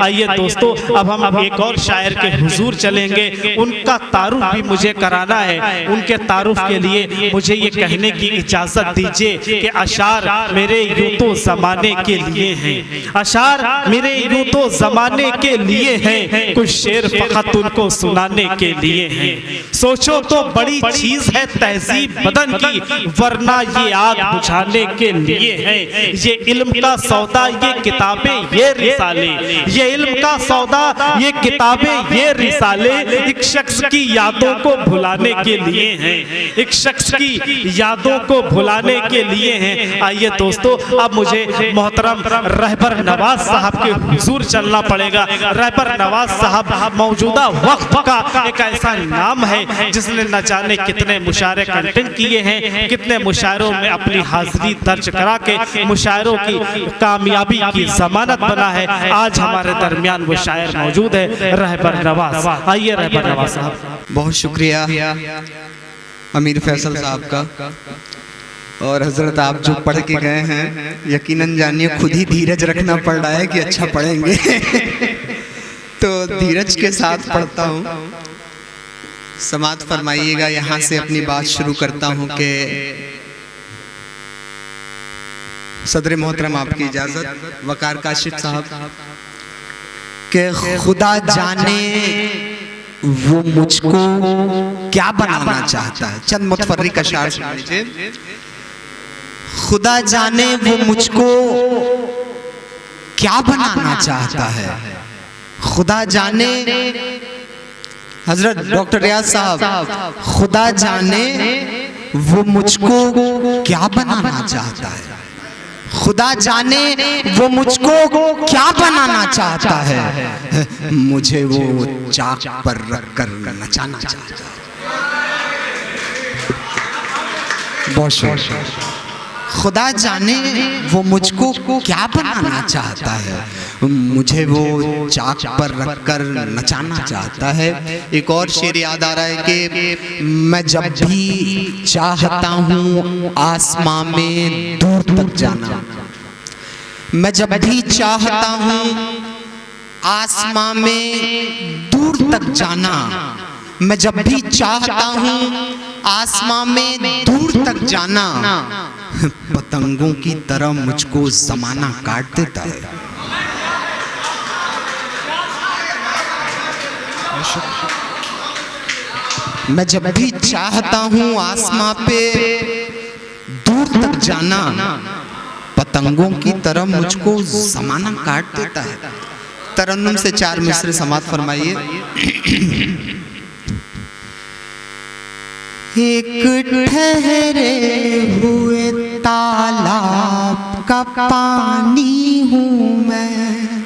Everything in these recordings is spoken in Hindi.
आइए दोस्तों, अब हम एक और शायर के हुजूर चलेंगे, उनका तारुफ भी मुझे कराना है। उनके तारुफ के लिए मुझे ये कहने की इजाजत दीजिए कि अशार मेरे यूं तो जमाने के लिए हैं, अशार मेरे यूं तो जमाने के लिए हैं, कुछ शेर फकत उनको सुनाने के लिए हैं। सोचो तो बड़ी चीज है तहजीब बदन की, वरना ये आग बुझाने के लिए है। ये इल्म का सौदा, ये किताबें, ये रिसाले, ये इल्म का सौदा, ये किताबें, ये रिसाले एक शख्स की यादों को भुलाने के लिए हैं, एक शख्स की यादों को भुलाने के लिए हैं। आइए दोस्तों, अब मुझे मोहतरम रहबर नवाज साहब के हुजूर चलना पड़ेगा। रहबर नवाज साहब मौजूदा वक्त का एक ऐसा नाम है जिसने न जाने कितने मुशायरे कंटेंट किए हैं, कितने मुशायरों में अपनी हाजिरी दर्ज करा के मुशायरों की कामयाबी की जमानत बना है। आज हमारे दरमियान वो शायर मौजूद है, रहबर नवाज। आइए रहबर नवाज साहब। बहुत शुक्रिया अमीर फैसल साहब का। और हजरत आप जो पढ़ के गए हैं, यकीनन जानिए खुद ही धीरज रखना पड़ रहा है कि अच्छा पढ़ेंगे तो धीरज के साथ पढ़ता हूँ। समात फरमाइएगा। यहाँ से अपनी बात शुरू करता हूँ कि सदर मोहतरम आपकी इजाजत, वकार काशिफ साहब, के खुदा जाने वो मुझको क्या बनाना चाहता है। चंद मुतफर्रिक अशार सुन लीजिए। खुदा जाने वो मुझको क्या बनाना चाहता है, खुदा जाने। हजरत डॉक्टर रियाज साहब, खुदा जाने वो मुझको क्या बनाना चाहता है, खुदा जाने वो मुझको क्या बनाना चाहता है, मुझे वो चाक पर रखकर नचाना चाहता है। बहुत खुदा जाने वो मुझको क्या बनाना चाहता है, मुझे वो चाक पर रखकर नचाना चाहता है। एक और शेर याद आ रहा है कि मैं जब भी चाहता हूँ आसमां में दूर तक जाना, मैं जब भी चाहता हूँ आसमां में दूर तक जाना, मैं जब भी चाहता हूँ आसमां में दूर तक जाना, पतंगों की तरह मुझको ज़माना काट देता है। मैं जब भी चाहता हूँ आसमां पे दूर तक जाना, पतंगों की तरह मुझको ज़माना काट देता है। तरन्नुम से 4 मिसरे समात फरमाइए। एक ठहरे हुए तालाब का पानी हूँ मैं,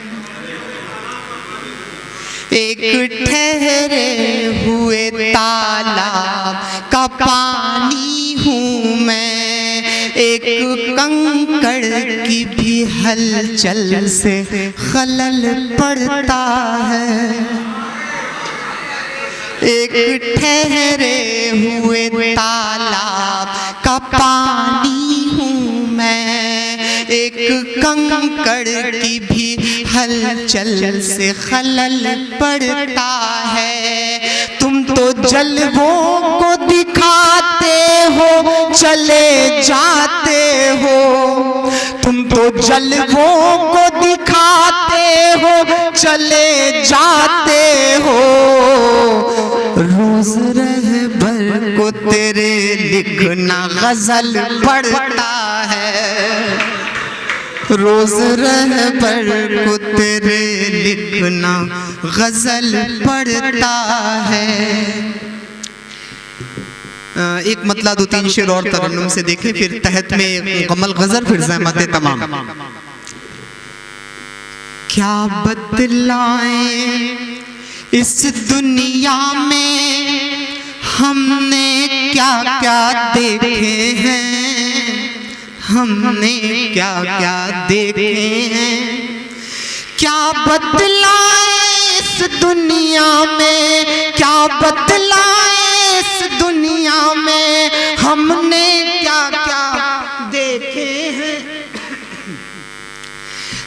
एक ठहरे हुए तालाब का पानी हूँ मैं, एक कंकड़ की भी हलचल से खलल पड़ता है, एक ठहरे हुए तालाब का पानी हूँ मैं, एक कंकड़ की भी हलचल से खलल पड़ता है। तुम तो जलवों को दिखाते हो चले जाते हो, तुम तो जलवों को दिखाते हो चले जाते हो, रोज रहबर को तेरे लिखना गजल पढ़ता है, रोज रहबर को तेरे लिखना गजल पढ़ता है। एक मतला 2-3 शेर और तरन्नुम से देखें, फिर तहत में कमल गजल, फिर ज़हमत तमाम। क्या बतलाएं इस दुनिया में हमने क्या क्या देखे हैं, हमने क्या क्या देखे हैं, क्या बतलाएं इस दुनिया में, क्या बतलाएं इस दुनिया में हमने क्या क्या देखे हैं,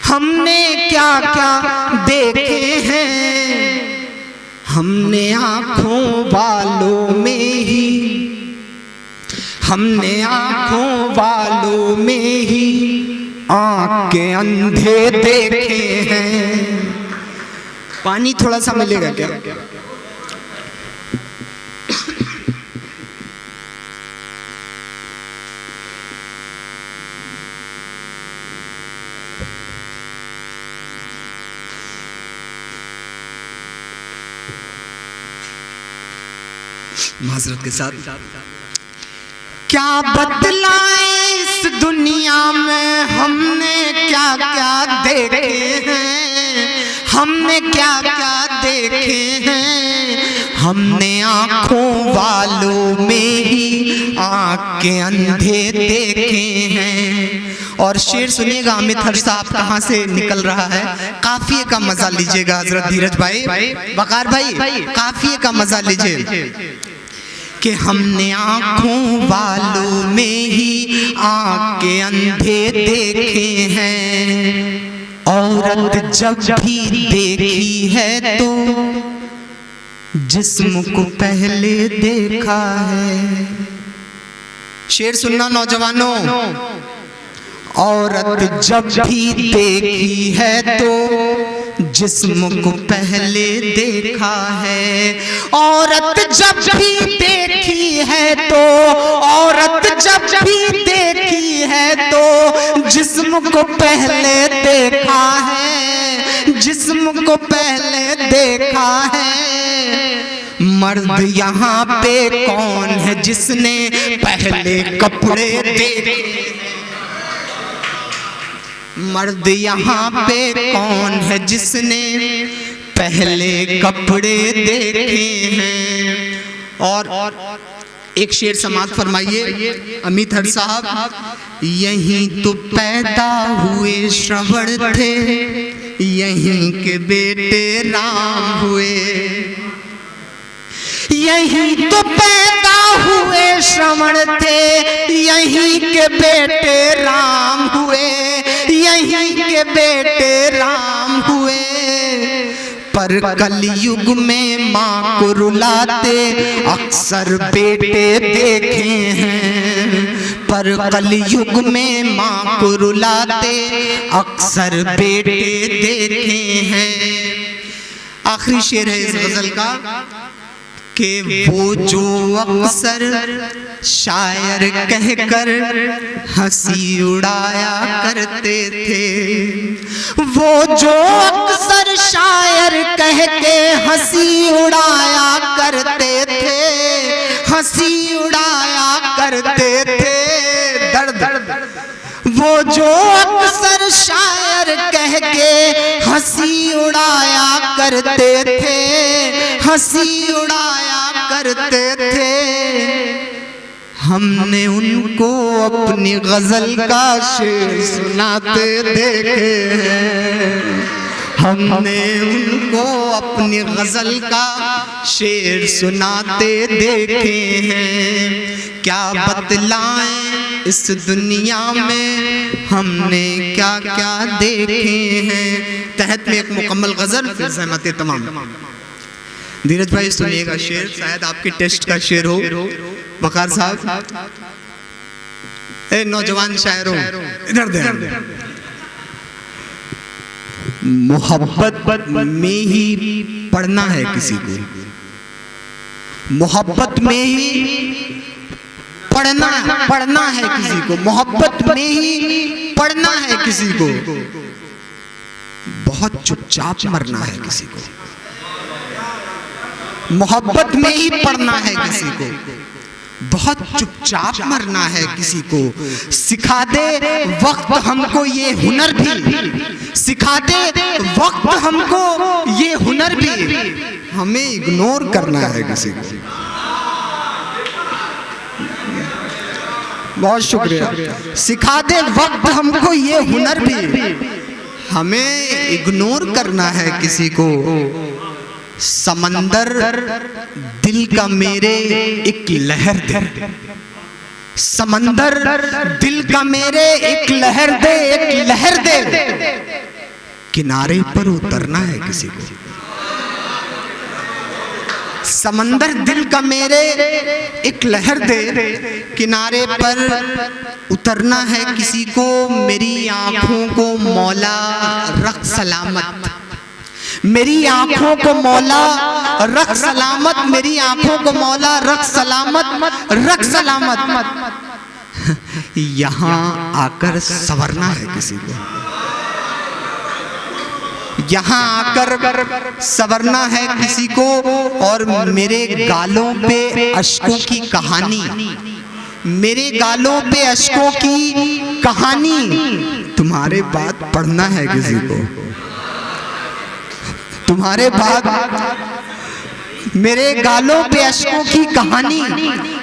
हमने क्या क्या देखे हमने आंखों वालों में ही आंख के अंधे देखे हैं। पानी थोड़ा सा मिलेगा क्या? माजरत के साथ क्या बतलाएं इस दुनिया में हमने क्या क्या देखे हैं, हमने क्या क्या देखे हैं। हमने आंखों वालों में ही आंख के अंधे देखे हैं। और शेर सुनिएगा अमित हर साहब कहाँ से निकल रहा है। काफिये का मजा लीजिएगा हजरत धीरज भाई, वकार भाई, काफिये का मजा लीजिए कि हमने आंखों वालों में ही आंख के अंधे देखे हैं। औरत जब भी देखी है तो जिस्म को पहले देखा है। शेर सुनना नौजवानों, औरत जब भी देखी है तो जिस्म को पहले देखा है। औरत जब भी देखी है तो, औरत जब भी देखी है तो जिस्म को पहले देखा है, जिस्म को पहले देखा है। मर्द यहाँ पे कौन है जिसने पहले कपड़े देखे? मर्द यहाँ पे कौन है जिसने पहले कपड़े देखे हैं। और एक शेर समाप्त फरमाइए अमित हर साहब। यहीं तो पैदा हुए श्रवण थे, यहीं के बेटे राम हुए। यहीं तो पैदा हुए श्रवण थे, यहीं के बेटे राम हुए, यहीं के बेटे राम हुए। पर कलयुग में माँ को रुलाते अक्सर बेटे देखे हैं। पर कलयुग में माँ को रुलाते अक्सर बेटे देखे हैं। आखिरी शेर है इस गजल का कि वो जो अक्सर शायर कहकर हंसी उड़ाया करते थे, वो जो अक्सर शायर कह के हंसी उड़ाया करते थे, हंसी उड़ाया करते थे। दर्द वो जो अक्सर शायर कह के हंसी उड़ाया करते थे, हंसी उड़ाया करते थे। हमने उनको अपनी गजल का शेर सुनाते देखे हैं। हमने उनको अपनी गजल का शेर सुनाते देखे हैं। क्या बतलाएं इस दुनिया में हमने क्या क्या देखे हैं। तहत में एक मुकम्मल गजल फिर सहमत तमाम। धीरज भाई सुनिएगा शेर, शायद आपके टेस्ट का शेर हो। वकार साहब, ए नौजवान शायरों इधर दे। मोहब्बत में ही पढ़ना है किसी को, मोहब्बत में ही पढ़ना है किसी को, मोहब्बत में ही पढ़ना है किसी को। बहुत चुपचाप मरना है किसी को, मोहब्बत में ही पढ़ना है किसी को। बहुत चुपचाप मरना है किसी को। सिखा दे वक्त हमको ये हुनर भी, सिखा दे वक्त हमको ये हुनर भी, हमें इग्नोर करना है किसी को। बहुत शुक्रिया। सिखा दे वक्त हमको ये हुनर भी, हमें इग्नोर करना है किसी को। समंदर दिल का मेरे एक लहर दे, समंदर दिल का मेरे एक लहर दे, एक लहर दे। किनारे पर उतरना है किसी को। समंदर दिल का मेरे एक लहर दे, किनारे पर उतरना है किसी को, मेरी आंखों को मौला रख सलामत, मेरी आंखों को मौला रख सलामत, मेरी आंखों को मौला रख सलामत, रख सलामत। यहाँ आकर संवरना है किसी को, यहाँ आकर संवरना है किसी को, और मेरे गालों पे अश्कों की कहानी, मेरे गालों पे अश्कों की कहानी, तुम्हारे बाद पढ़ना है किसी को, तुम्हारे बाद मेरे गालों पे अश्कों की कहानी,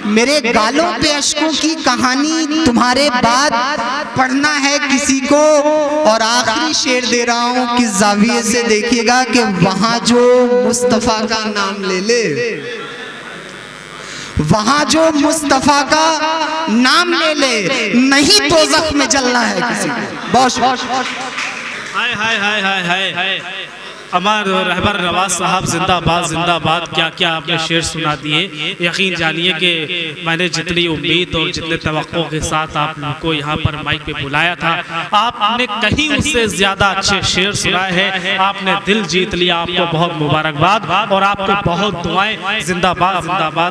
मेरे गालों पे अश्कों की कहानी, तुम्हारे बाद पढ़ना है किसी को। और आखिरी शेर दे रहा हूं कि जाविये से देखिएगा कि वहां जो मुस्तफा का नाम ले ले, वहां जो मुस्तफा का नाम ले ले, नहीं तो जख्म में जलना है किसी को। बहुत हाय हाय हाय हाय हाय, हमारे रहबर नवाज साहब जिंदाबाद जिंदाबाद। क्या क्या आपने शेर सुना दिए। यकीन जानिए कि मैंने जितनी उम्मीद और जितने तवक्को के साथ आपको यहाँ पर माइक पे बुलाया था, आपने कहीं उससे ज्यादा अच्छे शेर सुनाए हैं। आपने दिल जीत लिया, आपको बहुत मुबारकबाद और आपको बहुत दुआएं। जिंदाबाद जिंदाबाद।